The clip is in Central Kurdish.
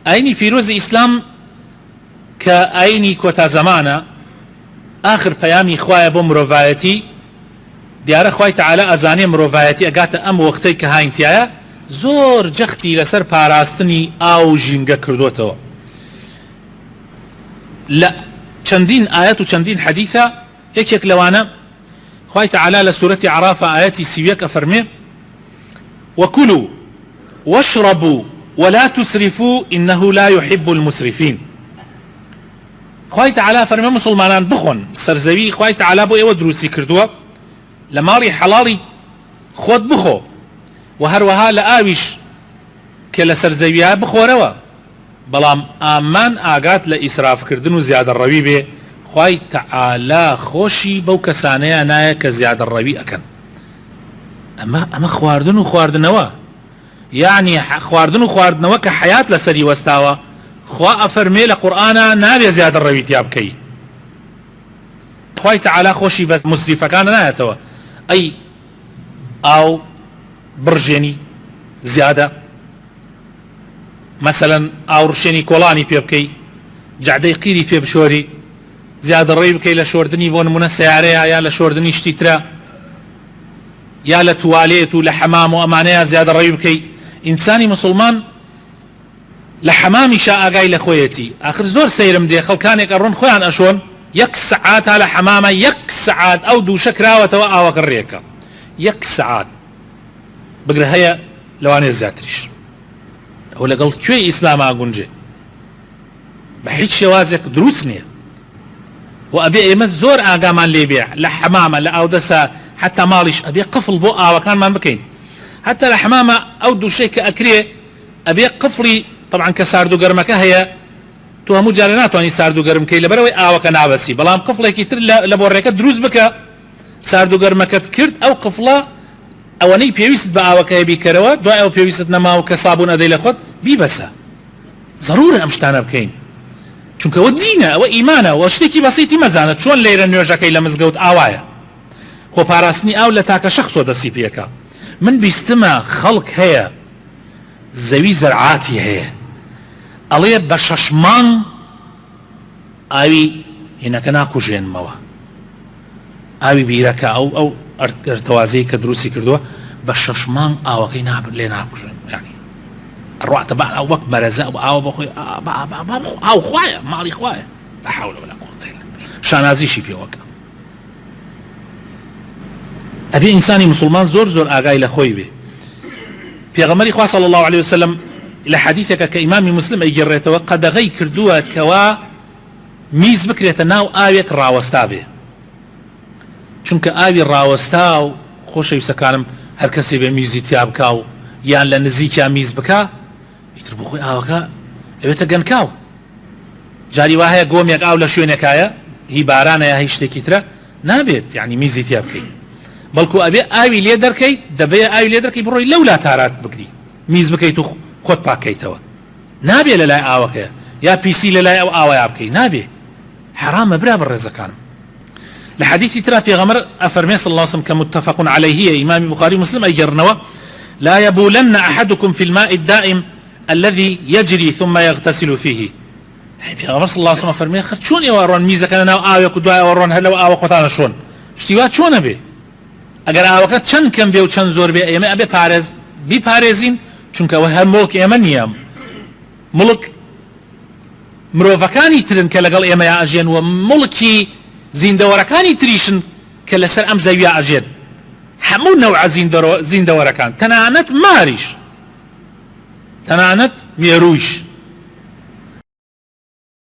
ئاینی پیرۆزی ئیسلام کە ئاینی کۆتا زەمانە آخر پەیامی خوایە بۆ مرۆڤایەتی دیارە خوای تەعالە ئەزانێ مرۆڤایەتی ئەگاتە ئەم وەختەی کە هاینتیایە زۆر جەختی لەسەر پاراستنی ئاو ژینگە کردوتەوە لە چەندین ئاەت و چەندین حەدیثە یەکێک لەوانە خوای تەعالە لە سورەتی عەرافە ئاەتی 31 ئەفەرمێ وكلوا واشربوا ولا تسرفوا إنه لا يحب المسرفين خوای تەعالە فەرمێ مسلمانان بخۆن سەرزەوی خوای تەعالە بۆ ئێوە دروستی کردووە لە ماڵی حەڵاڵی خۆت بخۆ و هەروەها لە ئاویش کە لە سەرزەویە بخۆرەوە بەڵام ئامان ئاگات لە ئیسرافکردن و زیادەڕەوی بێ خوای تەعالە خۆشی بەو کەسانەیە نایە کە زیادەڕەوی ئەکەن ئەمە خواردن و خواردنەوە یعنی خواردن و خواردنەوە کە حیات لەسەری وەستاوە خوا ئەفەرمێ لە قورئانە نابێ زیادەڕەوی تیا بکەی خوای تەعالە خۆشی بەس مسریفەکانە نایەتەوە ئەی ئاو بڕژێنی زیادە مثلا ئاوڕشێنی کۆڵانی پێ بکەی جعدەی قیری پێ بشۆری زیادەڕەوی بکەی لە شۆردنی بۆ نمونە سیارەیە یا لە شۆردنی شتی ترە یا لە توالێت و لە حەمام و ئەمانەیە زیادەڕەوی بکەی ئینسانی مسلمان لە حەمامیشا ئاگای لە خۆیەتی ئاخر زۆر سەیرم دێ خەڵکانێک ئەڕۆن خۆیان ئەشۆن 1 سەعات لە حەمامە 1 سەعات ئەو دووشە کراوەتەوە ئاوەکە ڕێکە 1 سەعات بگرە هەیە لەوانەیە زیاتریش ئەو لەگەڵ کوێی ئیسلاما گونجێ بە هیچ شێوازێک دروست نییە و ئەبێ ئێمە زۆر ئاگامان لێبێ لە حەمامە لە ئاودەسە حتا ماڵیش ئەبێ قفڵ بۆ ئاوەکانمان بکەین حتا لە حەمامە ئەو دووشەی کە ئەکرێ ئەبێ قفڵی طبعا کە سارد و گەرمەکە هەیە تو هەموو جارە ناتوانانی سارد و گەرم بکەی لەبەرەوەی ئاوەکە نابەسی بەڵام قفڵێکی تر لە بۆڕێکە دروست بکە سارد و گەرمەکەت کرد ئەو قفڵە ئەوەنەی پێویست بە ئاوەکەی بیکەرەوە دوای ئەو پێویست نەماوە کە سابوون ئەدەی لە خۆت بیبەسە ضرورە ئەم شتانە بکەین چونکە ئەوە دینە ئەوە ئیمانە و شتێکی بەسیتی مەزانە چۆن لێرە نوێژەکەی لە مزگەوت ئاوایە خۆ پاراستنی ئاو لە تاکە شەخصۆ دەسی پێکە من بیستمە خەڵک هەیە زەوی زەرعاتی هەیە ئەڵێ بە 6 مانگ ئاوی هینەکە ناکوژێنمەوە ئاوی بیرەکە ئەو ئەرتەوازەی کە دروستی کردووە بە 6 مانگ ئاوەکەی لێ ناکوژێن یعنی ڕاتە بان ئەو وەک مەرەزە و ئاوە بەخۆی ئاو خوایە ماڵی خوایە لا حول ولا قوة إلا بالله شانازیشی پێوەکە ئەبێ ئینسانی مسلمان زۆر ئاگای لە خۆی بێ پێغەمبەری خوا صلی الله عليه وسلم لە حەدیثێکە کە ئیمامی مسلم ئەیگەڕێتەوە قەدەغەی کردووە کەوا میز بکرێتە ناو ئاوێک ڕاوەستا بێ چونکە ئاوی ڕاوەستا و خۆشەویستەکانم هەر کەسێ بێ میزی تیا بکا و یان لە نزیکیان میز بکا ئیتر بۆ خۆی ئاوەکە ئەوێتە گەنکاو جاری وایە گۆمێک ئاو لە شوێنێکایە هی بارانە یا هی شتێکی ترە نابێت یعنی میزی تیا بکەیت بەڵکو ئەبێ ئاوی لێ دەرکەیت دەبێ ئاوی لێ دەرکەی بڕۆی لەولا تارات بکری میز بکەیت و خۆت پاکەیتەوە نابێ لە لای ئاوەکەیە یا پیسی لە لای ئەو ئاوەیە بکەی نابێ حرامە برا بەڕێزەکانم لە حەدیثی ترا پێغەمبەر ئەفەرمێ صلی الله عليه وسلم کە متفق عليه ئیمامی بوخاری مسلم ئەیگەڕنەوە لا يبولن أحدكم في الماء الدائم الذي يجري ثم يغتسل فيه پێغەمبەر صلی الله عليه وسلم فەرمێ خەر چۆن ئێوە ڕۆن میزەکە ناو ئاوێک و دوای ئەوە ڕۆن هەر لەو ئاوە خۆتانە شۆن شتیوا چۆنە بێ ئەگەر ئاوەکە چەند کەم بێ و چەند زۆر بێ ئێمە ئەبێ بیپارێزین چونکە ئەوە هەر مڵک ئێمە نییە مڵک مرۆڤەکانی ترن کە لەگەڵ ئێمە ئاژێن و مڵکی زیندەوەرەکانی تریشن کە لەسەر ئەم زەویە ئاژێن هەموو نەوع زیندەوەرەکان تەنانەت ماریش تەنانەت مێروویش